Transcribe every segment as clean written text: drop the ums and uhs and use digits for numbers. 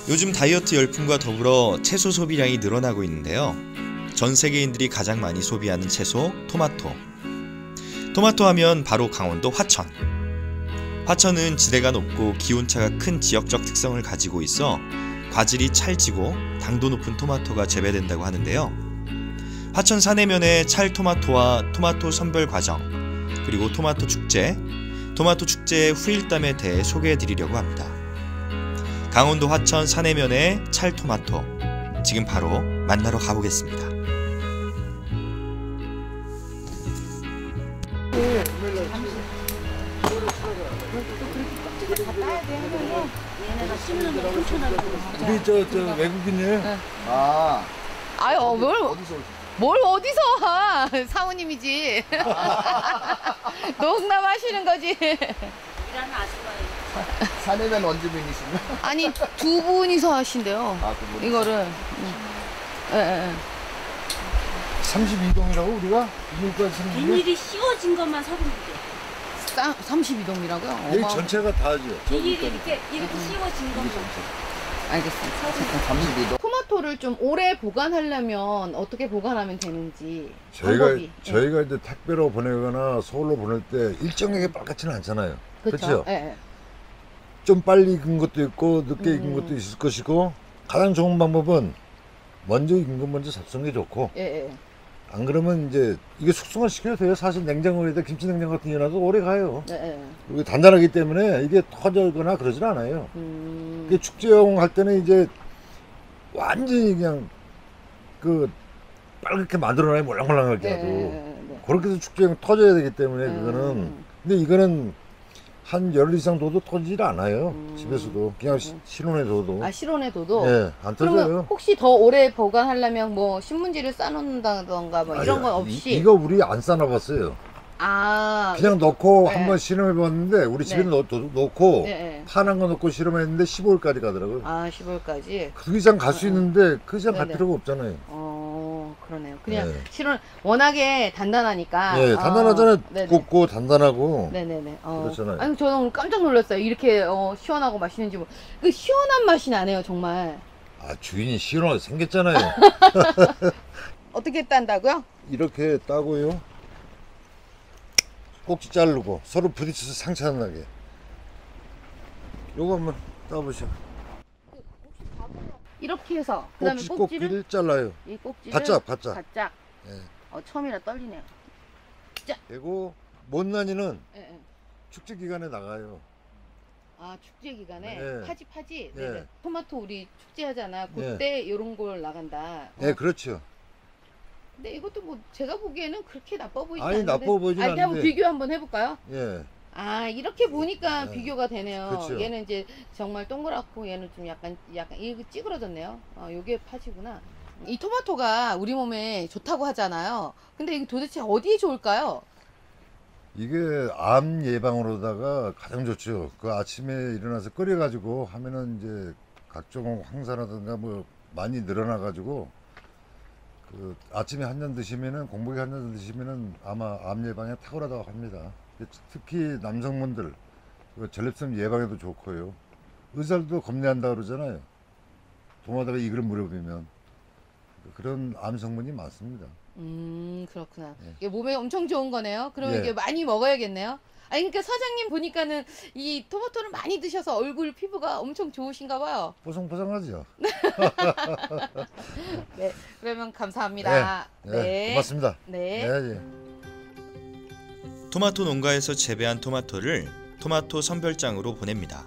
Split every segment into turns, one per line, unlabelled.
요즘 다이어트 열풍과 더불어 채소 소비량이 늘어나고 있는데요. 전 세계인들이 가장 많이 소비하는 채소, 토마토. 토마토 하면 바로 강원도 화천. 화천은 지대가 높고 기온차가 큰 지역적 특성을 가지고 있어 과질이 찰지고 당도 높은 토마토가 재배된다고 하는데요. 화천 사내면의 찰토마토와 토마토 선별 과정, 그리고 토마토 축제의 후일담에 대해 소개해드리려고 합니다. 강원도 화천 사내면의 찰토마토, 지금 바로 만나러 가보겠습니다.
우리 저 외국인이에요?
네.
아.
아유,
어디서
뭘 어디서 와? 사모님이지. 농담 하시는 거지.
일하는 아줌마예요.
사내면 원주민이신가?
아니, 두 분이서 하신대요.
아, 두 분.
이거를. 예, 예, 예.
32동이라고 우리가? 이일까지 32동?
비닐이 씌워진 것만 32개.
32동이라고요?
여기 전체가 다죠.
비닐이 이렇게 씌워진 것만.
알겠습니다.
32동.
토마토를 좀 오래 보관하려면 어떻게 보관하면 되는지.
저희가
방법이.
저희가 이제 택배로 보내거나 서울로 보낼 때 일정하게 빨갛지는 않잖아요.
그렇죠.
그렇죠?
예, 예.
좀 빨리 익은 것도 있고 늦게 익은 것도 있을 것이고 가장 좋은 방법은 먼저 익은 건 먼저 잡수는 게 좋고
예, 예.
안 그러면 이제 이게 숙성을 시켜도 돼요. 사실 냉장고에다 김치 냉장 같은 게 놔도 오래 가요.
예, 예.
이게 단단하기 때문에 이게 터지거나 그러진 않아요. 이게 축제용 할 때는 이제 완전히 그냥 그 빨갛게 만들어놔야 몰랑몰랑하게
예,
하도
예, 예.
그렇게 해서 축제용 터져야 되기 때문에 그거는 근데 이거는 한 열흘 이상 둬도 터지질 않아요. 집에서도 그냥 실온에 둬도
아, 실온에 둬도?
예, 안
그러면
터져요.
혹시 더 오래 보관하려면 뭐 신문지를 싸놓는다던가 뭐 이런 건 없이?
이거 우리 안 싸놔봤어요.
아,
그냥 넣고
네.
한번 실험해봤는데 우리 집에
네.
넣고
네, 네.
파란 거 넣고 실험했는데 15일까지 가더라고요.
아, 10월까지?
그 이상 갈 수 있는데 그 이상 갈
네네.
필요가 없잖아요.
그러네요. 그냥
네.
실은 워낙에 단단하니까.
예, 단단하잖아요.
네네.
곱고 단단하고.
네네네.
그렇잖아요.
아니, 저는 오늘 깜짝 놀랐어요. 이렇게 시원하고 맛있는지 뭐. 그 시원한 맛이 나네요, 정말.
아, 주인이 실험하게 생겼잖아요.
어떻게 딴다고요?
이렇게 따고요. 꼭지 자르고 서로 부딪혀서 상처 안 나게. 요거 한번 따보시오.
이렇게 해서 그다음에
꼭지를 잘라요.
이 꼭지를
바짝.
바짝.
예.
처음이라 떨리네요.
그리고 못난이는
예, 예.
축제 기간에 나가요.
아, 축제 기간에
네.
파지.
네.
네네. 토마토 우리 축제 하잖아.
네.
그때 이런 걸 나간다.
예, 그렇죠.
근데 이것도 뭐 제가 보기에는 그렇게 나빠 보이지
아니,
않는데.
나빠 보이진
아니, 한번
않는데.
비교 한번 해볼까요?
예.
아, 이렇게 보니까
네.
비교가 되네요.
그쵸.
얘는 이제 정말 동그랗고 얘는 좀 약간 이게 찌그러졌네요. 요게 파지구나. 이 토마토가 우리 몸에 좋다고 하잖아요. 근데 이게 도대체 어디에 좋을까요?
이게 암 예방으로다가 가장 좋죠. 그 아침에 일어나서 끓여가지고 하면은 이제 각종 황사라든가 뭐 많이 늘어나가지고 그 아침에 한 잔 드시면은 공복에 한 잔 드시면은 아마 암 예방에 탁월하다고 합니다. 특히 남성분들 그 전립선 예방에도 좋고요. 의사들도 겁내한다 그러잖아요. 도마다가 이걸 물어보면 그런 암 성분이 많습니다.
그렇구나.
예.
이게 몸에 엄청 좋은 거네요. 그러면
예.
이게 많이 먹어야겠네요. 아니, 그러니까 사장님 보니까는 이 토마토를 많이 드셔서 얼굴 피부가 엄청 좋으신가 봐요.
뽀송뽀송하죠.
네, 그러면 감사합니다.
네, 고맙습니다.
네.
예.
토마토 농가에서 재배한 토마토를 토마토 선별장으로 보냅니다.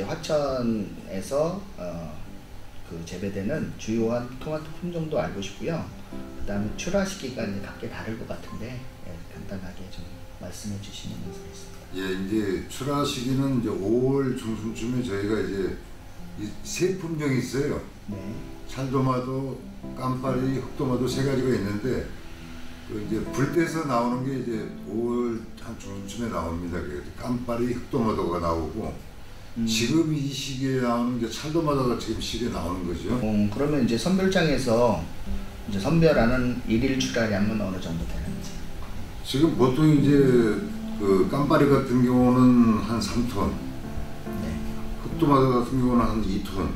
화천에서 그 재배되는 주요한 토마토 품종도 알고 싶고요. 그다음에 출하 시기가 이제 각기 다를 것 같은데 간단하게 좀 말씀해 주시면 감사하겠습니다.
예, 이제 출하 시기는 이제 5월 중순쯤에 저희가 이제 이 세 품종이 있어요.
네.
찰도마도, 깜파리, 흑도마도 세 가지가 있는데 그 이제 불때서 나오는 게 이제 5월 한 중순쯤에 나옵니다. 그래서 깜파리, 흑도마도가 나오고 지금 이 시기에 나오는 게 찰도마도가 지금 시기에 나오는 거죠.
그러면 이제 선별장에서 이제 선별하는 일일 출하량은 어느 정도 되는지?
지금 보통 이제 그 깜파리 같은 경우는 한 3톤,
네.
흑도마도 같은 경우는 한 2톤.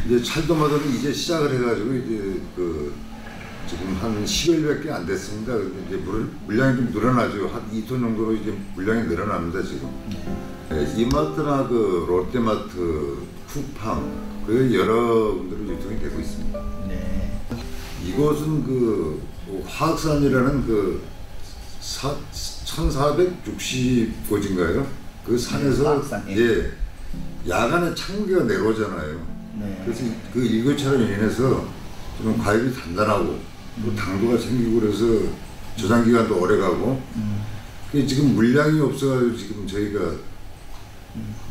이제 찰도마도는 이제 시작을 해가지고 이제 그 지금 한 10일밖에 안 됐습니다. 근데 이제 물량이 좀 늘어나죠. 한 2톤 정도로 이제 물량이 늘어납니다 지금. 네, 이마트나 그 롯데마트, 쿠팡 그 여러 군데로 유통이 되고 있습니다.
네.
이곳은 그 화학산이라는 그 1460곳인가요? 그 산에서
화학산, 예.
예, 야간에 창문기가 내려오잖아요.
네.
그래서 그 일교차로 인해서 좀 과일이 단단하고 또 당도가 생기고 그래서 저장 기간도 오래가고. 그게 지금 물량이 없어가지고 지금 저희가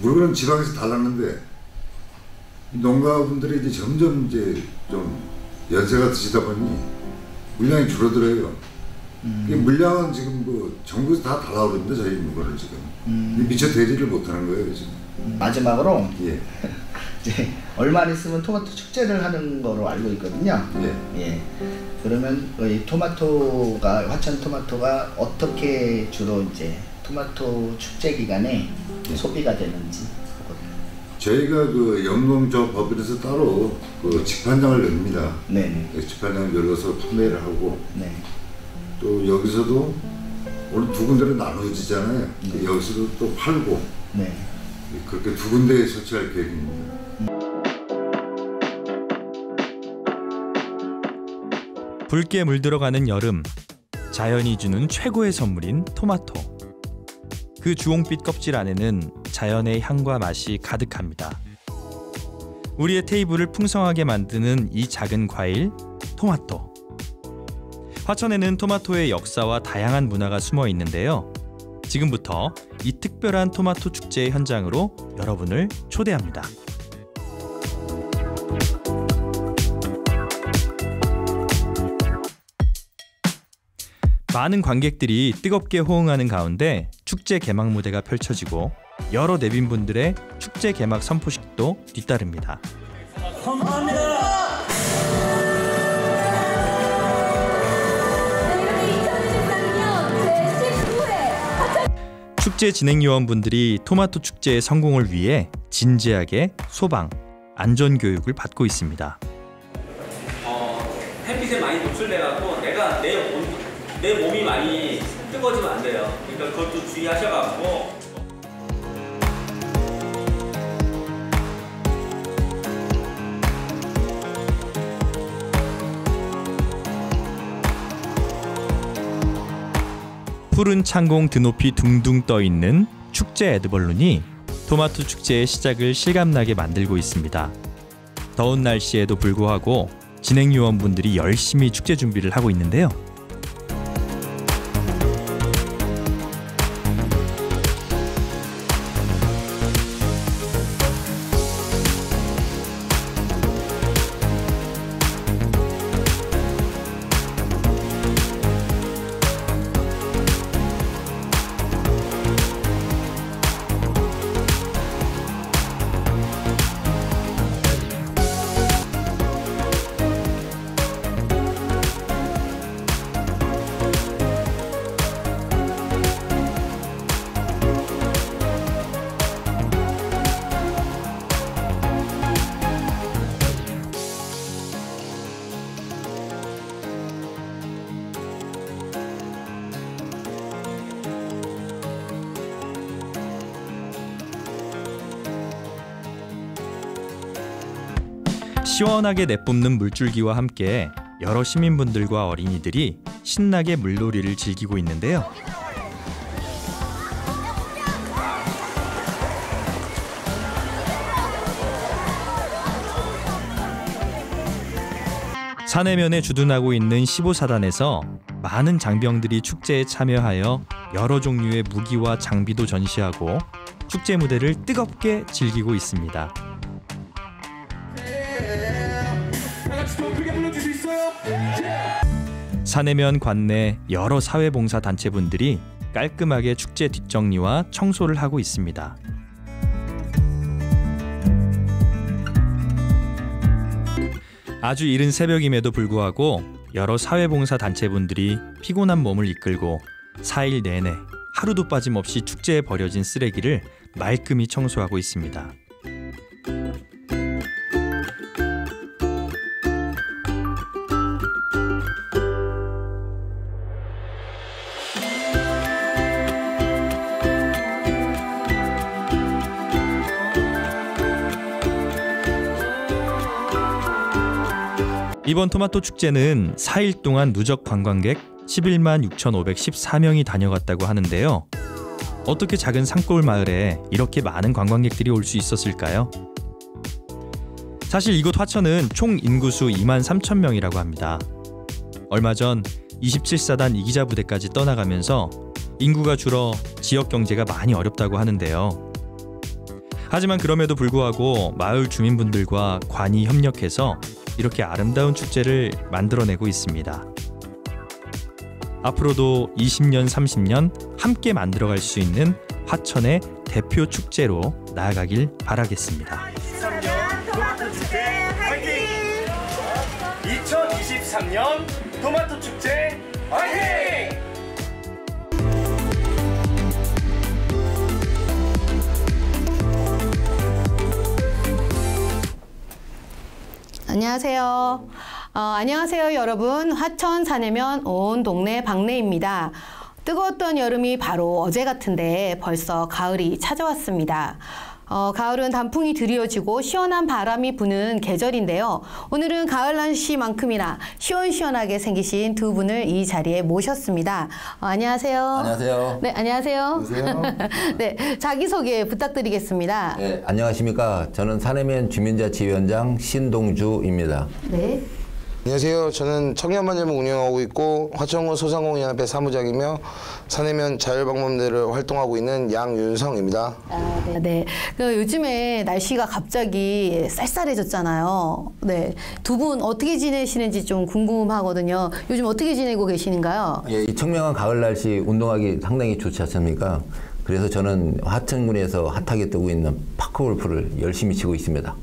물건은 지방에서 달랐는데 농가분들이 이제 점점 이제 좀 연세가 드시다 보니 물량이 줄어들어요. 그 물량은 지금 그 정부에서 다 달라오는데 저희 물건을 지금 미처 대지를 못하는 거예요 지금.
마지막으로
예.
이제 얼마 안 있으면 토마토 축제를 하는 거로 알고 있거든요.
예.
예. 그러면 이 토마토가 화천 토마토가 어떻게 주로 이제 토마토 축제 기간에 소비가 되는지 보거든요.
저희가 그 영농조합법인에서 따로 그 직판장을 엽니다.
네.
직판장을 열어서 판매를 하고
네.
또 여기서도 오늘 두 군데로 나눠지잖아요.
네.
여기서도 또 팔고
네.
그렇게 두 군데에 설치할 계획입니다.
붉게 물들어가는 여름, 자연이 주는 최고의 선물인 토마토. 그 주홍빛 껍질 안에는 자연의 향과 맛이 가득합니다. 우리의 테이블을 풍성하게 만드는 이 작은 과일, 토마토. 화천에는 토마토의 역사와 다양한 문화가 숨어 있는데요. 지금부터 이 특별한 토마토 축제의 현장으로 여러분을 초대합니다. 많은 관객들이 뜨겁게 호응하는 가운데 축제 개막 무대가 펼쳐지고 여러 내빈분들의 축제 개막 선포식도 뒤따릅니다. 축제 진행요원분들이 토마토 축제의 성공을 위해 진지하게 소방, 안전 교육을 받고 있습니다.
햇빛에 많이 노출돼갖고 내 몸이 많이 뜨거워지면 안 돼요. 그러니까 그것도 주의하셔갖고.
푸른 창공 드높이 둥둥 떠있는 축제 에드벌룬이 토마토 축제의 시작을 실감나게 만들고 있습니다. 더운 날씨에도 불구하고 진행요원분들이 열심히 축제 준비를 하고 있는데요. 시원하게 내뿜는 물줄기와 함께 여러 시민분들과 어린이들이 신나게 물놀이를 즐기고 있는데요. 사내면에 주둔하고 있는 15사단에서 많은 장병들이 축제에 참여하여 여러 종류의 무기와 장비도 전시하고 축제 무대를 뜨겁게 즐기고 있습니다. 사내면 관내 여러 사회봉사 단체분들이 깔끔하게 축제 뒷정리와 청소를 하고 있습니다. 아주 이른 새벽임에도 불구하고 여러 사회봉사 단체분들이 피곤한 몸을 이끌고 4일 내내 하루도 빠짐없이 축제에 버려진 쓰레기를 말끔히 청소하고 있습니다. 이번 토마토 축제는 4일 동안 누적 관광객 11만 6,514명이 다녀갔다고 하는데요. 어떻게 작은 산골 마을에 이렇게 많은 관광객들이 올 수 있었을까요? 사실 이곳 화천은 총 인구수 2만 3천 명이라고 합니다. 얼마 전 27사단 이기자 부대까지 떠나가면서 인구가 줄어 지역 경제가 많이 어렵다고 하는데요. 하지만 그럼에도 불구하고 마을 주민분들과 관이 협력해서 이렇게 아름다운 축제를 만들어내고 있습니다. 앞으로도 20년, 30년 함께 만들어갈 수 있는 화천의 대표 축제로 나아가길 바라겠습니다.
2023년 토마토 축제 화이팅! 2023년 토마토 축제 화이팅!
안녕하세요. 안녕하세요 여러분. 화천 사내면 온 동네 박내입니다. 뜨거웠던 여름이 바로 어제 같은데 벌써 가을이 찾아왔습니다. 가을은 단풍이 드리워지고 시원한 바람이 부는 계절인데요. 오늘은 가을 날씨만큼이나 시원시원하게 생기신 두 분을 이 자리에 모셨습니다. 안녕하세요.
안녕하세요.
네, 안녕하세요.
안녕하세요.
네, 자기소개 부탁드리겠습니다.
네, 안녕하십니까. 저는 사내면 주민자치위원장 신동주입니다.
네.
안녕하세요. 저는 청년반점을 운영하고 있고 화천군 소상공인연합회 사무장이며 사내면 자율방범대를 활동하고 있는 양윤성입니다.
네. 요즘에 날씨가 갑자기 쌀쌀해졌잖아요. 네. 두 분 어떻게 지내시는지 좀 궁금하거든요. 요즘 어떻게 지내고 계시는가요?
예, 이 청명한 가을 날씨 운동하기 상당히 좋지 않습니까? 그래서 저는 화천군에서 핫하게 뜨고 있는 파크골프를 열심히 치고 있습니다.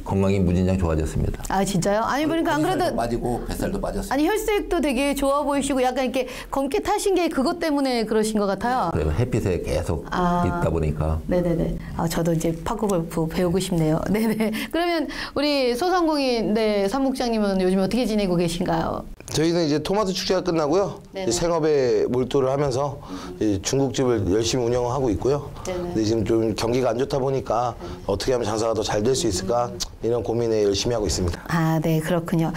건강이 무진장 좋아졌습니다.
아 진짜요? 아니 그러니까 안 그래도
빠지고 뱃살도 빠졌어요.
아니 혈색도 되게 좋아 보이시고 약간 이렇게 검게 타신 게 그것 때문에 그러신 것 같아요.
그리고 햇빛에 계속 있다 보니까.
네네네. 저도 이제 파크골프 배우고 싶네요. 네네. 그러면 우리 소상공인 네 사무국장님은 요즘 어떻게 지내고 계신가요?
저희는 이제 토마토 축제가 끝나고요. 이제 생업에 몰두를 하면서 이제 중국집을 열심히 운영하고 있고요. 근데 지금 좀 경기가 안 좋다 보니까 어떻게 하면 장사가 더 잘 될 수 있을까 이런 고민에 열심히 하고 있습니다.
아, 네, 그렇군요.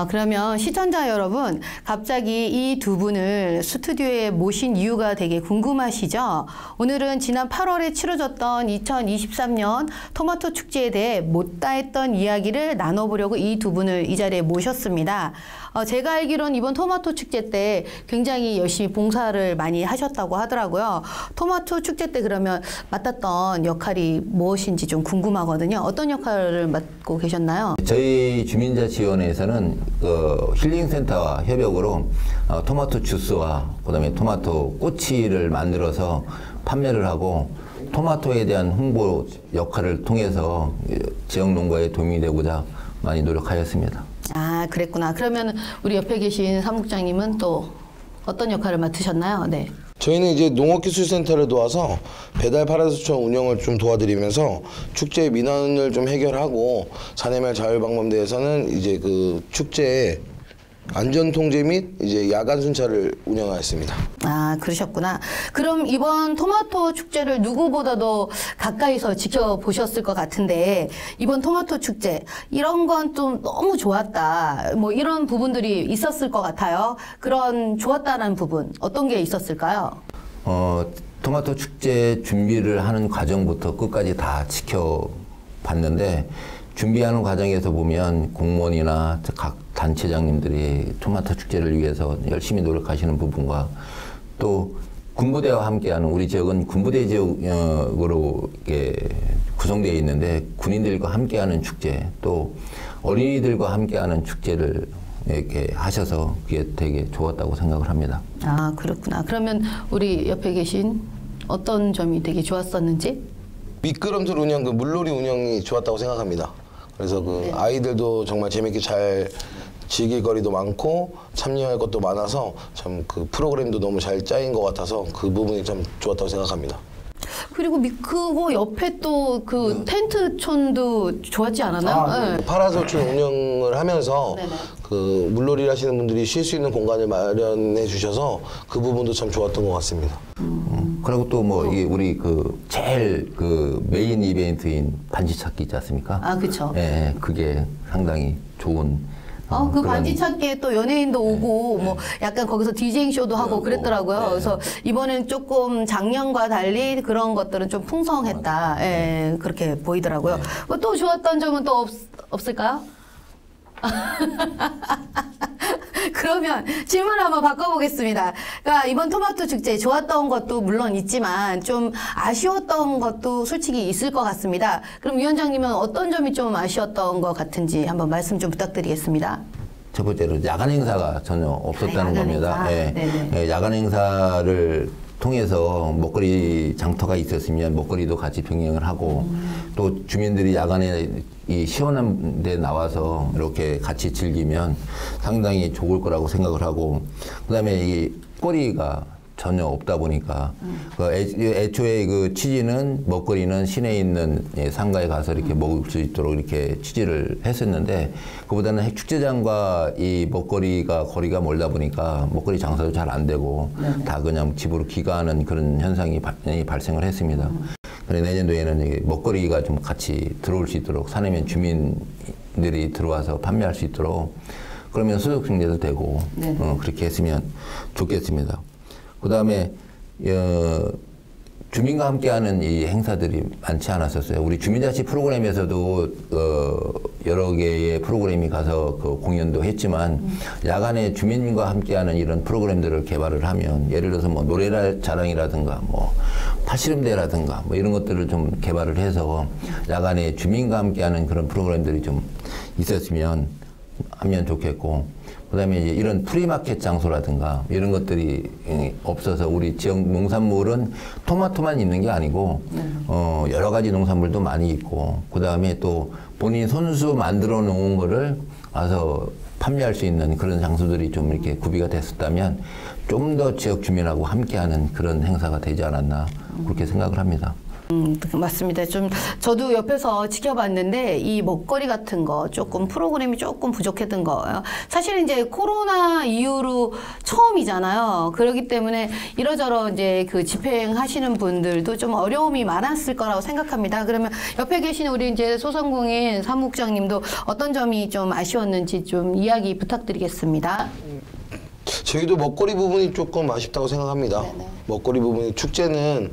그러면 시청자 여러분, 갑자기 이 두 분을 스튜디오에 모신 이유가 되게 궁금하시죠? 오늘은 지난 8월에 치러졌던 2023년 토마토 축제에 대해 못다했던 이야기를 나눠보려고 이 두 분을 이 자리에 모셨습니다. 제가 알기로는 이번 토마토 축제 때 굉장히 열심히 봉사를 많이 하셨다고 하더라고요. 토마토 축제 때 그러면 맡았던 역할이 무엇인지 좀 궁금하거든요. 어떤 역할을 맡고 계셨나요?
저희 주민자치위원회에서는 힐링센터와 협력으로 토마토 주스와 그다음에 토마토 꼬치를 만들어서 판매를 하고 토마토에 대한 홍보 역할을 통해서 지역 농가에 도움이 되고자 많이 노력하였습니다.
아, 그랬구나. 그러면 우리 옆에 계신 사무국장님은 또 어떤 역할을 맡으셨나요? 네.
저희는 이제 농업기술센터를 도와서 배달 파라수촌 운영을 좀 도와드리면서 축제 민원을 좀 해결하고 사내면 자율방범대에서는 이제 그 축제에 안전 통제 및 이제 야간 순찰을 운영하였습니다.
아, 그러셨구나. 그럼 이번 토마토 축제를 누구보다도 가까이서 지켜보셨을 것 같은데 이번 토마토 축제 이런 건 좀 너무 좋았다. 뭐 이런 부분들이 있었을 것 같아요. 그런 좋았다는 부분 어떤 게 있었을까요?
토마토 축제 준비를 하는 과정부터 끝까지 다 지켜봤는데 준비하는 과정에서 보면 공무원이나 각 단체장님들이 토마토 축제를 위해서 열심히 노력하시는 부분과 또 군부대와 함께하는 우리 지역은 군부대 지역으로 이렇게 구성되어 있는데 군인들과 함께하는 축제 또 어린이들과 함께하는 축제를 이렇게 하셔서 그게 되게 좋았다고 생각을 합니다.
아, 그렇구나. 그러면 우리 옆에 계신 어떤 점이 되게 좋았었는지?
미끄럼틀 운영, 그 물놀이 운영이 좋았다고 생각합니다. 그래서 그 아이들도 정말 재밌게 잘 즐길 거리도 많고 참여할 것도 많아서 참 그 프로그램도 너무 잘 짜인 것 같아서 그 부분이 참 좋았다고 생각합니다.
그리고 그거 옆에 또 그 텐트촌도 좋았지 않았나요? 네.
파라솔촌 운영을 하면서
네네.
그 물놀이를 하시는 분들이 쉴 수 있는 공간을 마련해 주셔서 그 부분도 참 좋았던 것 같습니다.
그리고 또 뭐 이게 우리 그 제일 그 메인 이벤트인 반지 찾기 있지 않습니까?
아, 그렇죠.
예, 그게 상당히 좋은.
그 반지 찾기에 또 연예인도 오고 뭐 약간 거기서 디제잉 쇼도 하고 그랬더라고요. 그래서 이번엔 조금 작년과 달리 그런 것들은 좀 풍성했다. 예, 그렇게 보이더라고요. 뭐또 좋았던 점은 또 없을까요? 그러면 질문 한번 바꿔보겠습니다. 그러니까 이번 토마토 축제 좋았던 것도 물론 있지만 좀 아쉬웠던 것도 솔직히 있을 것 같습니다. 그럼 위원장님은 어떤 점이 좀 아쉬웠던 것 같은지 한번 말씀 좀 부탁드리겠습니다.
첫 번째로 야간 행사가 전혀 없었다는
야간
겁니다.
행사.
예.
네네.
예, 야간 행사를 통해서 먹거리 장터가 있었으면 먹거리도 같이 병행을 하고 또 주민들이 야간에 이 시원한 데 나와서 이렇게 같이 즐기면 상당히 좋을 거라고 생각을 하고 그다음에 이 거리가 전혀 없다 보니까 그 애초에 그 취지는 먹거리는 시내에 있는 상가에 가서 이렇게 먹을 수 있도록 이렇게 취지를 했었는데 그보다는 축제장과 이 먹거리가 거리가 멀다 보니까 먹거리 장사도 잘 안 되고 다 그냥 집으로 귀가하는 그런 현상이 발생을 했습니다. 그래서 내년도에는 먹거리가 좀 같이 들어올 수 있도록 사내면 주민들이 들어와서 판매할 수 있도록 그러면 수익 증대도 되고 그렇게 했으면 좋겠습니다. 그 다음에 주민과 함께하는 이 행사들이 많지 않았었어요. 우리 주민자치 프로그램에서도 여러 개의 프로그램이 가서 그 공연도 했지만 야간에 주민과 함께하는 이런 프로그램들을 개발을 하면 예를 들어서 뭐 노래자랑이라든가 뭐 팔씨름대라든가 뭐 이런 것들을 좀 개발을 해서 야간에 주민과 함께하는 그런 프로그램들이 좀 있었으면 하면 좋겠고 그다음에 이제 이런 프리마켓 장소라든가 이런 것들이 없어서 우리 지역 농산물은 토마토만 있는 게 아니고 여러 가지 농산물도 많이 있고 그다음에 또 본인 손수 만들어 놓은 거를 와서 판매할 수 있는 그런 장소들이 좀 이렇게 구비가 됐었다면 좀 더 지역 주민하고 함께하는 그런 행사가 되지 않았나 그렇게 생각을 합니다.
맞습니다. 좀 저도 옆에서 지켜봤는데 이 먹거리 같은 거 조금 프로그램이 조금 부족했던 거예요. 사실은 이제 코로나 이후로 처음이잖아요. 그렇기 때문에 이러저러 이제 그 집행하시는 분들도 좀 어려움이 많았을 거라고 생각합니다. 그러면 옆에 계신 우리 이제 소상공인 사무국장님도 어떤 점이 좀 아쉬웠는지 좀 이야기 부탁드리겠습니다.
저희도 먹거리 부분이 조금 아쉽다고 생각합니다.
네네.
먹거리 부분이 축제는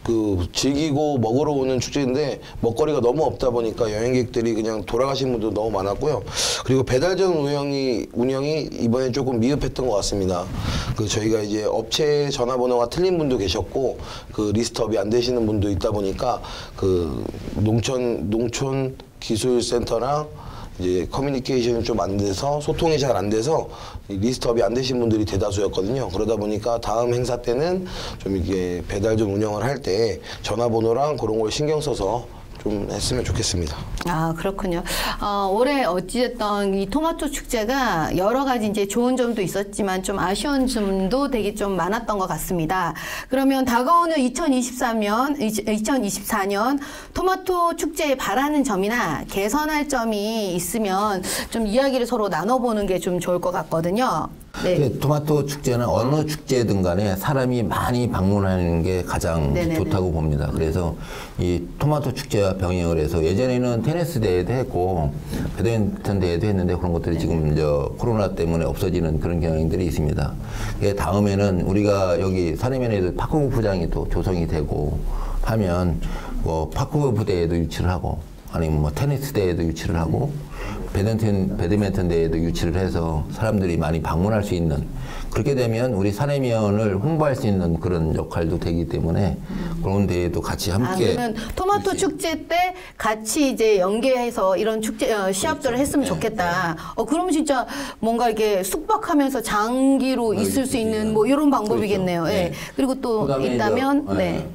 그 즐기고 먹으러 오는 축제인데 먹거리가 너무 없다 보니까 여행객들이 그냥 돌아가신 분도 너무 많았고요. 그리고 배달전 운영이 이번에 조금 미흡했던 것 같습니다. 그 저희가 이제 업체 전화번호가 틀린 분도 계셨고 그 리스트업이 안 되시는 분도 있다 보니까 그 농촌 기술센터랑 이제 커뮤니케이션이 좀 안 돼서 소통이 잘 안 돼서 리스트업이 안 되신 분들이 대다수였거든요. 그러다 보니까 다음 행사 때는 좀 이게 배달점 운영을 할 때 전화번호랑 그런 걸 신경 써서 좀 했으면 좋겠습니다.
아, 그렇군요. 올해 어찌됐든 이 토마토 축제가 여러 가지 이제 좋은 점도 있었지만 좀 아쉬운 점도 되게 좀 많았던 것 같습니다. 그러면 다가오는 2024년 토마토 축제에 바라는 점이나 개선할 점이 있으면 좀 이야기를 서로 나눠보는 게 좀 좋을 것 같거든요. 네.
토마토 축제는 어느 축제든 간에 사람이 많이 방문하는 게 가장
네네네.
좋다고 봅니다. 그래서 이 토마토 축제와 병행을 해서 예전에는 테니스 대회도 했고 배드민턴 대회도 했는데 그런 것들이 지금 코로나 때문에 없어지는 그런 경향들이 있습니다. 다음에는 우리가 여기 사내면에도 파크골프장이 또 조성이 되고 하면 뭐 파크골프 대회도 유치를 하고 아니면 뭐 테니스 대회도 유치를 하고 배드민턴 대회도 유치를 해서 사람들이 많이 방문할 수 있는, 그렇게 되면 우리 사내면을 홍보할 수 있는 그런 역할도 되기 때문에 그런 대회도 같이 함께.
그러면 토마토 축제 때 같이 이제 연계해서 이런 축제 시합들을 했으면 좋겠다. 그러면 진짜 뭔가 이렇게 숙박하면서 장기로 있을 수 있는 뭐 이런 방법이겠네요.
그렇죠.
예. 그리고 또 있다면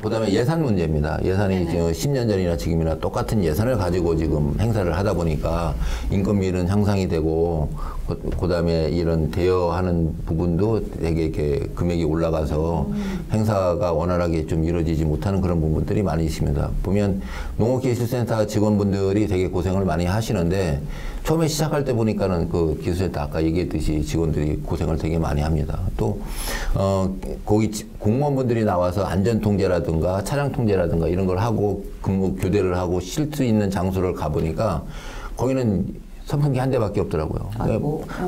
그다음에 예산 문제입니다. 예산이 지금 10년 전이나 지금이나 똑같은 예산을 가지고 지금 행사를 하다 보니까 인건비는 향상이 되고, 그다음에 이런 대여하는 부분도 되게 이렇게 금액이 올라가서 행사가 원활하게 좀 이루어지지 못하는 그런 부분들이 많이 있습니다. 보면 농업기술센터 직원분들이 되게 고생을 많이 하시는데, 처음에 시작할 때 보니까는 그 기술센터 아까 얘기했듯이 직원들이 고생을 되게 많이 합니다. 또 거기 공무원분들이 나와서 안전통제라든가 차량통제라든가 이런 걸 하고 근무 교대를 하고 쉴 수 있는 장소를 가보니까 거기는 선풍기 한 대밖에 없더라고요.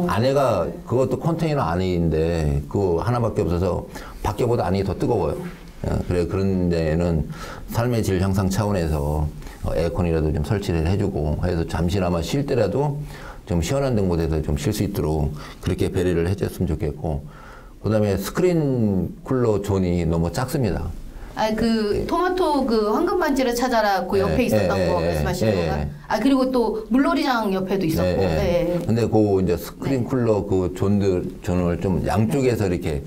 안에가 그것도 컨테이너 안인데 그거 하나밖에 없어서 밖에보다 안이 더 뜨거워요. 그래, 그런 데는 삶의 질 향상 차원에서 에어컨이라도 좀 설치를 해주고 해서 잠시나마 쉴 때라도 좀 시원한 등 곳에서 좀 쉴 수 있도록 그렇게 배려를 해줬으면 좋겠고, 그 다음에 스크린 쿨러 존이 너무 작습니다.
그 토마토 그 황금 반지를 찾아라 그 옆에 있었던 거 말씀하시는 건가? 그리고 또 물놀이장 옆에도 있었고.
근데 그 이제 스크린 쿨러 그 존을 좀 양쪽에서 이렇게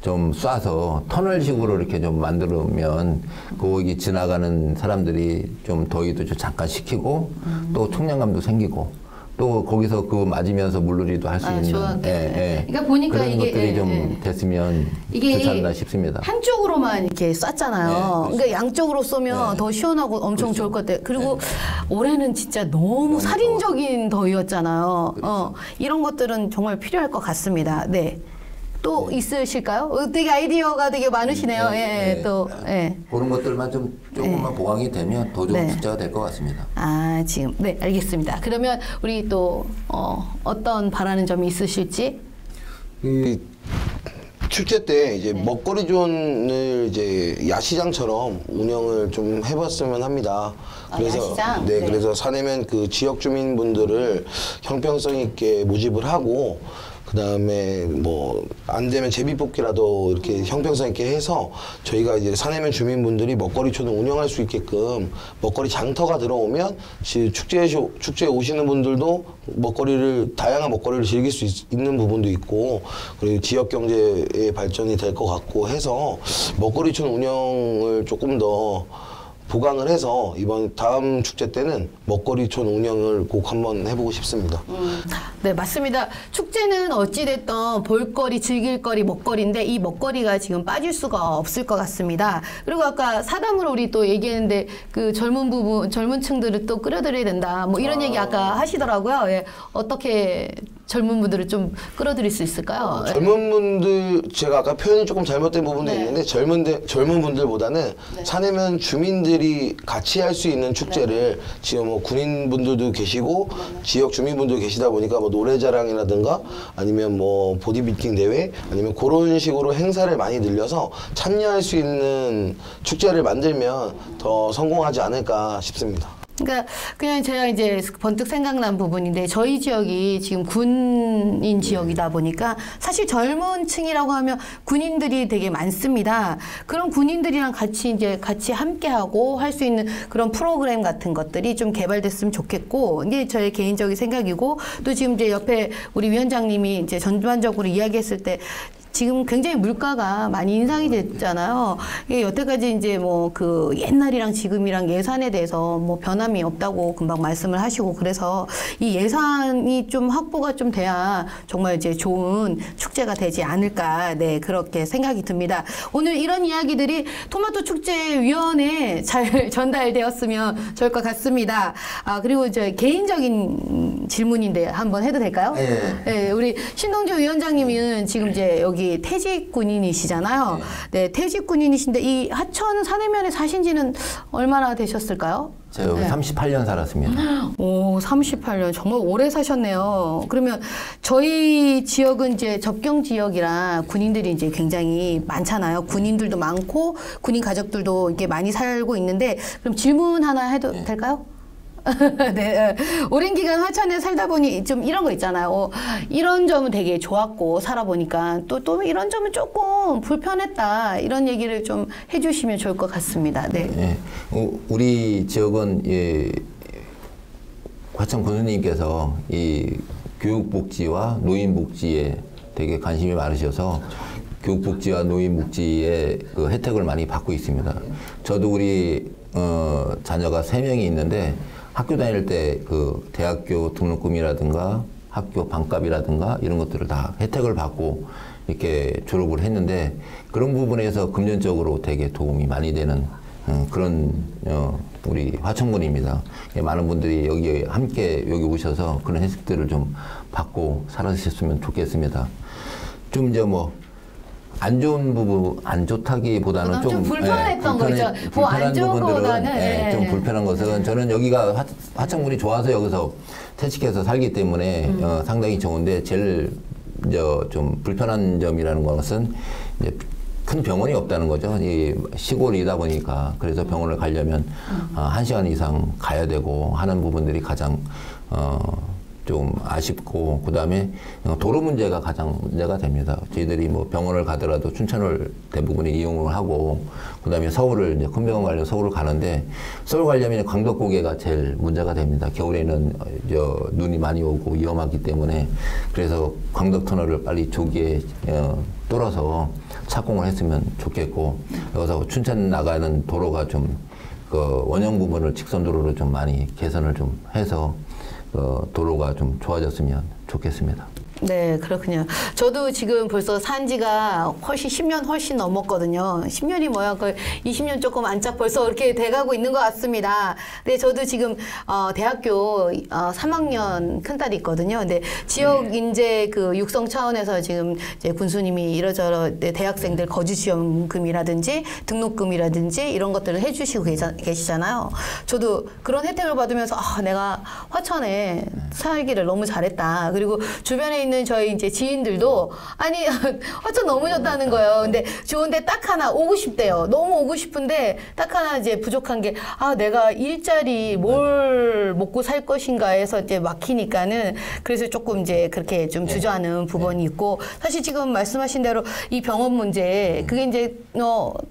좀 쏴서 터널식으로 이렇게 좀 만들면 거기 지나가는 사람들이 좀 더위도 좀 잠깐 식히고 또 청량감도 생기고 또 거기서 그 맞으면서 물놀이도 할 수 있는.
그러니까 보니까
그런
이게
것들이 좀 됐으면 좋지 않나 싶습니다.
한쪽으로만 이렇게 쐈잖아요. 그러니까 양쪽으로 쏘면 더 시원하고 엄청 좋을 것 같아요. 그리고 올해는 진짜 너무 살인적인 더위였잖아요. 이런 것들은 정말 필요할 것 같습니다. 네. 또 있으실까요? 되게 아이디어가 되게 많으시네요.
그런 것들만 좀 조금만 보강이 되면 더 좋은 축제가 될 것 같습니다.
지금 알겠습니다. 그러면 우리 또 어떤 바라는 점이 있으실지?
축제 때 이제 먹거리존을 이제 야시장처럼 운영을 좀 해봤으면 합니다. 그래서
야시장?
그래서 사내면 그 지역 주민분들을 형평성 있게 모집을 하고, 그 다음에 뭐 안 되면 제비뽑기라도 이렇게 형평성 있게 해서 저희가 이제 사내면 주민분들이 먹거리촌을 운영할 수 있게끔 먹거리 장터가 들어오면 축제에 오시는 분들도 다양한 먹거리를 즐길 수 있는 부분도 있고, 그리고 지역 경제의 발전이 될 것 같고 해서 먹거리촌 운영을 조금 더 보강을 해서 다음 축제 때는 먹거리촌 운영을 꼭 한번 해보고 싶습니다.
네, 맞습니다. 축제는 어찌됐든 볼거리, 즐길거리, 먹거리인데 이 먹거리가 지금 빠질 수가 없을 것 같습니다. 그리고 아까 사담으로 우리 또 얘기했는데 그 젊은 층들을 또 끌어들여야 된다. 뭐 이런 얘기 아까 하시더라고요. 어떻게 젊은 분들을 좀 끌어들일 수 있을까요?
젊은 분들, 제가 아까 표현이 조금 잘못된 부분도 있는데 젊은 분들보다는 사내면 주민들이 같이 할 수 있는 축제를 지금 뭐 군인분들도 계시고 지역 주민분들 계시다 보니까 뭐 노래자랑이라든가 아니면 뭐 보디빌딩 대회 아니면 그런 식으로 행사를 많이 늘려서 참여할 수 있는 축제를 만들면 더 성공하지 않을까 싶습니다.
그러니까 그냥 제가 이제 번뜩 생각난 부분인데 저희 지역이 지금 군인 지역이다 보니까 사실 젊은 층이라고 하면 군인들이 되게 많습니다. 그런 군인들이랑 같이 함께하고 할 수 있는 그런 프로그램 같은 것들이 좀 개발됐으면 좋겠고, 이게 저의 개인적인 생각이고, 또 지금 이제 옆에 우리 위원장님이 이제 전반적으로 이야기했을 때 지금 굉장히 물가가 많이 인상이 됐잖아요. 이게 여태까지 이제 뭐 그 옛날이랑 지금이랑 예산에 대해서 뭐 변함이 없다고 금방 말씀을 하시고, 그래서 이 예산이 좀 확보가 좀 돼야 정말 이제 좋은 축제가 되지 않을까, 그렇게 생각이 듭니다. 오늘 이런 이야기들이 토마토 축제 위원회에 잘 전달되었으면 좋을 것 같습니다. 그리고 이제 개인적인 질문인데 한번 해도 될까요? 네, 우리 신동주 위원장님은 지금 이제 여기 퇴직 군인이시잖아요. 퇴직 군인이신데 이 하천 사내면에 사신 지는 얼마나 되셨을까요?
제가 여기 38년 살았습니다.
오, 38년. 정말 오래 사셨네요. 그러면 저희 지역은 이제 접경 지역이라 군인들이 이제 굉장히 많잖아요. 군인들도 많고 군인 가족들도 이렇게 많이 살고 있는데, 그럼 질문 하나 해도 될까요? 네, 오랜 기간 화천에 살다 보니 좀 이런 거 있잖아요. 이런 점은 되게 좋았고 살아보니까 또 이런 점은 조금 불편했다 이런 얘기를 좀 해주시면 좋을 것 같습니다. 네.
네. 우리 지역은 화천 군수님께서 이 교육복지와 노인복지에 되게 관심이 많으셔서 교육복지와 노인복지의 그 혜택을 많이 받고 있습니다. 저도 우리 자녀가 3명이 있는데 학교 다닐 때 그 대학교 등록금이라든가 학교 반값이라든가 이런 것들을 다 혜택을 받고 이렇게 졸업을 했는데 그런 부분에서 금전적으로 되게 도움이 많이 되는 그런 우리 화천군입니다. 많은 분들이 여기 함께 여기 오셔서 그런 혜택들을 좀 받고 살아주셨으면 좋겠습니다. 좀 이제 뭐 안 좋은 부분, 안 좋다기보다는 좀
불편했던 거죠.
불편한 부분들은 좀 불편한 것은 저는 여기가 화천군이 좋아서 여기서 퇴직해서 살기 때문에 상당히 좋은데 제일 좀 불편한 점이라는 것은 이제 큰 병원이 없다는 거죠. 이 시골이다 보니까 그래서 병원을 가려면 1시간 이상 가야 되고 하는 부분들이 가장 좀 아쉽고 그다음에 도로 문제가 가장 문제가 됩니다. 저희들이 뭐 병원을 가더라도 춘천을 대부분 이용을 하고 그다음에 서울을 이제 큰 병원 가려면 서울을 가는데 서울 가려면 광덕고개가 제일 문제가 됩니다. 겨울에는 눈이 많이 오고 위험하기 때문에 그래서 광덕터널을 빨리 조기에 뚫어서 착공을 했으면 좋겠고 여기서 춘천 나가는 도로가 좀 그 원형 부분을 직선도로로 좀 많이 개선을 좀 해서 도로가 좀 좋아졌으면 좋겠습니다.
네, 그렇군요. 저도 지금 벌써 산 지가 10년 훨씬 넘었거든요. 10년이 뭐야, 거의 20년 조금 안짝 벌써 이렇게 돼가고 있는 것 같습니다. 근데 저도 지금, 대학교 3학년 큰딸이 있거든요. 근데 지역 인재 그 육성 차원에서 지금 이제 군수님이 이러저러 대학생들 거주지원금이라든지 등록금이라든지 이런 것들을 해주시고 계시잖아요. 저도 그런 혜택을 받으면서, 내가 화천에 살기를 너무 잘했다. 그리고 주변에 있는 저희 이제 지인들도 아니 화천 너무 좋다는 거예요. 근데 좋은데 딱 하나 오고 싶대요. 너무 오고 싶은데 딱 하나 이제 부족한 게 내가 일자리 뭘 먹고 살 것인가 해서 이제 막히니까는 그래서 조금 이제 그렇게 좀 주저하는 부분이 있고 사실 지금 말씀하신 대로 이 병원 문제 그게 이제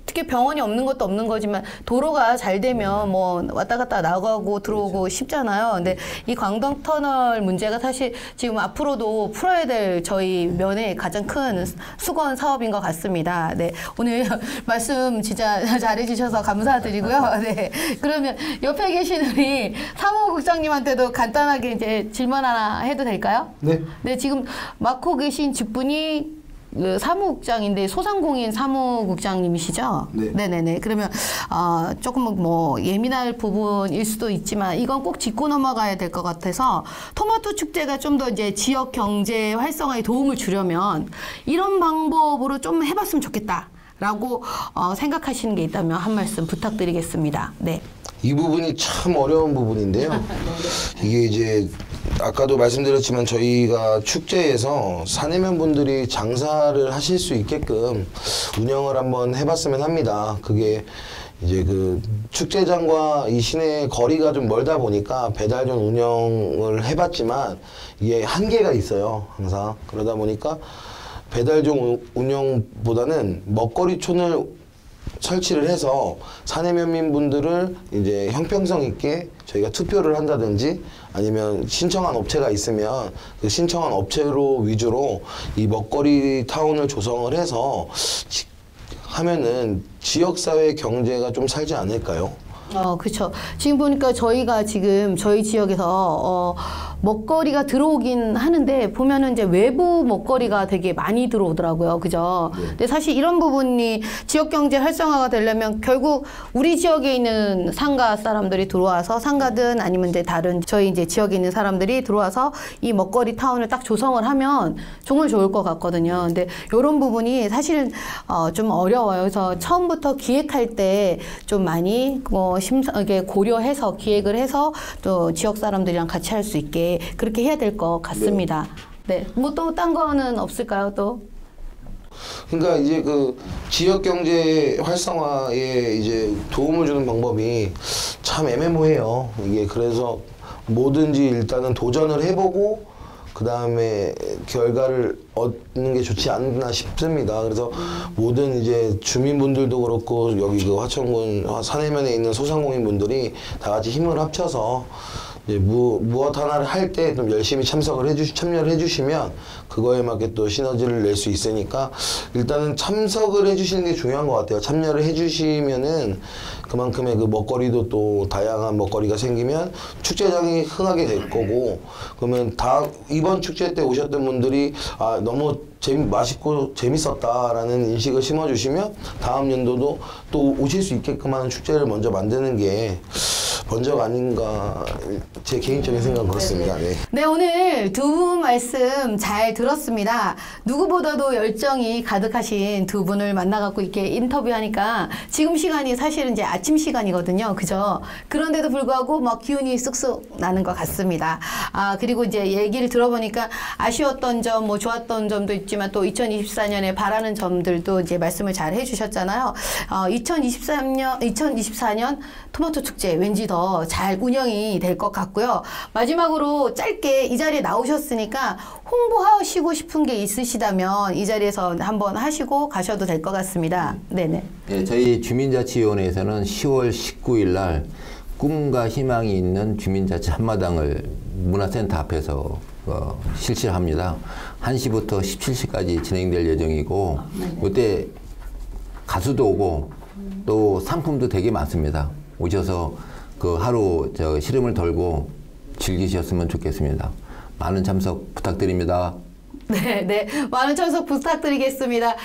특히 병원이 없는 것도 없는 거지만 도로가 잘 되면 뭐 왔다 갔다 나가고 들어오고 쉽잖아요. 근데 이 광덕터널 문제가 사실 지금 앞으로도 풀어야 될 저희 면의 가장 큰 수건 사업인 것 같습니다. 네, 오늘 말씀 진짜 잘해주셔서 감사드리고요. 네, 그러면 옆에 계신 우리 사무국장님한테도 간단하게 이제 질문 하나 해도 될까요?
네.
네, 지금 맡고 계신 직분이 그 사무국장인데 소상공인 사무국장님이시죠?
네.
네네네. 그러면 조금 뭐 예민할 부분일 수도 있지만 이건 꼭 짚고 넘어가야 될 것 같아서 토마토 축제가 좀 더 이제 지역 경제 활성화에 도움을 주려면 이런 방법으로 좀 해봤으면 좋겠다라고 생각하시는 게 있다면 한 말씀 부탁드리겠습니다. 네.
이 부분이 참 어려운 부분인데요. 이게 이제 아까도 말씀드렸지만 저희가 축제에서 사내면 분들이 장사를 하실 수 있게끔 운영을 한번 해봤으면 합니다. 그게 이제 그 축제장과 이 시내 거리가 좀 멀다 보니까 배달존 운영을 해봤지만 이게 한계가 있어요. 항상 그러다 보니까 배달존 운영보다는 먹거리촌을 설치를 해서 사내면민분들을 이제 형평성 있게 저희가 투표를 한다든지 아니면 신청한 업체가 있으면 그 신청한 업체로 위주로 이 먹거리 타운을 조성을 해서 하면은 지역사회 경제가 좀 살지 않을까요?
그렇죠. 지금 보니까 저희가 지금 저희 지역에서 먹거리가 들어오긴 하는데 보면은 이제 외부 먹거리가 되게 많이 들어오더라고요. 그죠?
네.
근데 사실 이런 부분이 지역 경제 활성화가 되려면 결국 우리 지역에 있는 상가 사람들이 들어와서 상가든 아니면 이제 다른 저희 이제 지역에 있는 사람들이 들어와서 이 먹거리 타운을 딱 조성을 하면 정말 좋을 것 같거든요. 근데 이런 부분이 사실은 좀 어려워요. 그래서 처음부터 기획할 때 좀 많이 이게 고려해서 기획을 해서 또 지역 사람들이랑 같이 할 수 있게 그렇게 해야 될 것 같습니다. 네. 뭐 또 딴 거는 없을까요, 또?
그러니까 이제 그 지역 경제 활성화에 이제 도움을 주는 방법이 참 애매모호해요. 이게 그래서 뭐든지 일단은 도전을 해보고 그 다음에 결과를 얻는 게 좋지 않나 싶습니다. 그래서 모든 이제 주민분들도 그렇고 여기 그 화천군 산해면에 있는 소상공인분들이 다 같이 힘을 합쳐서 이제 무엇 하나를 할 때 좀 열심히 참여를 해주시면 그거에 맞게 또 시너지를 낼 수 있으니까 일단은 참석을 해주시는 게 중요한 것 같아요. 참여를 해주시면은 그만큼의 그 먹거리도 또 다양한 먹거리가 생기면 축제장이 흥하게 될 거고, 그러면 다 이번 축제 때 오셨던 분들이 아 너무 맛있고 재밌었다라는 인식을 심어주시면 다음 연도도 또 오실 수 있게끔 하는 축제를 먼저 만드는 게 먼저가 아닌가, 제 개인적인 생각은 그렇습니다. 네.
네, 오늘 두 분 말씀 잘 들었습니다. 누구보다도 열정이 가득하신 두 분을 만나갖고 이렇게 인터뷰하니까 지금 시간이 사실은 이제 아침 시간이거든요. 그죠? 그런데도 불구하고 막 기운이 쑥쑥 나는 것 같습니다. 아, 그리고 이제 얘기를 들어보니까 아쉬웠던 점, 뭐 좋았던 점도 있지만 또 2024년에 바라는 점들도 이제 말씀을 잘 해주셨잖아요. 2024년 토마토 축제 왠지 더 잘 운영이 될 것 같고요. 마지막으로 짧게 이 자리에 나오셨으니까 홍보하시고 싶은 게 있으시다면 이 자리에서 한번 하시고 가셔도 될 것 같습니다. 네네.
네, 저희 주민자치위원회에서는 10월 19일 날 꿈과 희망이 있는 주민자치 한마당을 문화센터 앞에서 실시를 합니다. 1시부터 17시까지 진행될 예정이고, 이때 가수도 오고 또 상품도 되게 많습니다. 오셔서 그 하루 시름을 덜고 즐기셨으면 좋겠습니다. 많은 참석 부탁드립니다.
네, 많은 참석 부탁드리겠습니다.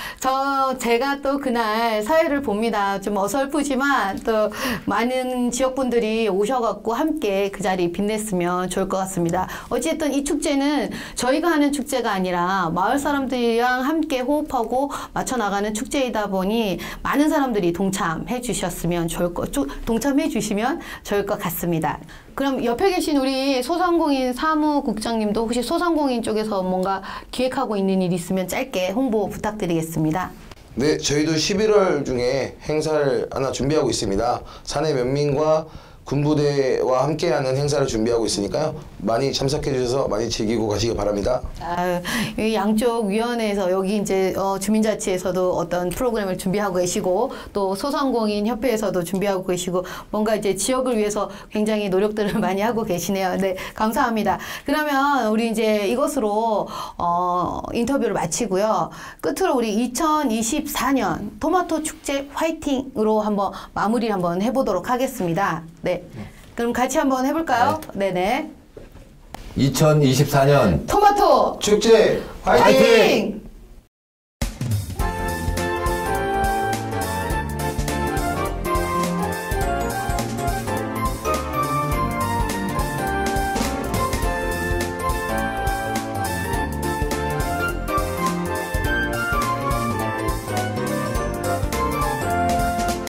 제가 또 그날 사회를 봅니다. 좀 어설프지만 또 많은 지역분들이 오셔갖고 함께 그 자리 빛냈으면 좋을 것 같습니다. 어쨌든 이 축제는 저희가 하는 축제가 아니라 마을 사람들이랑 함께 호흡하고 맞춰나가는 축제이다 보니 많은 사람들이 동참해 주시면 좋을 것 같습니다. 그럼 옆에 계신 우리 소상공인 사무국장님도 혹시 소상공인 쪽에서 뭔가 기획하고 있는 일 있으면 짧게 홍보 부탁드리겠습니다.
네, 저희도 11월 중에 행사를 하나 준비하고 있습니다. 사내 면민과 군부대와 함께하는 행사를 준비하고 있으니까요. 많이 참석해 주셔서 많이 즐기고 가시기 바랍니다.
이 양쪽 위원회에서 여기 이제 주민자치에서도 어떤 프로그램을 준비하고 계시고 또 소상공인 협회에서도 준비하고 계시고 뭔가 이제 지역을 위해서 굉장히 노력들을 많이 하고 계시네요. 네, 감사합니다. 그러면 우리 이제 이것으로 인터뷰를 마치고요. 끝으로 우리 2024년 토마토 축제 화이팅으로 한번 마무리를 한번 해보도록 하겠습니다. 네. 그럼 같이 한번 해볼까요? 네. 네네.
2024년
토마토
축제
화이팅!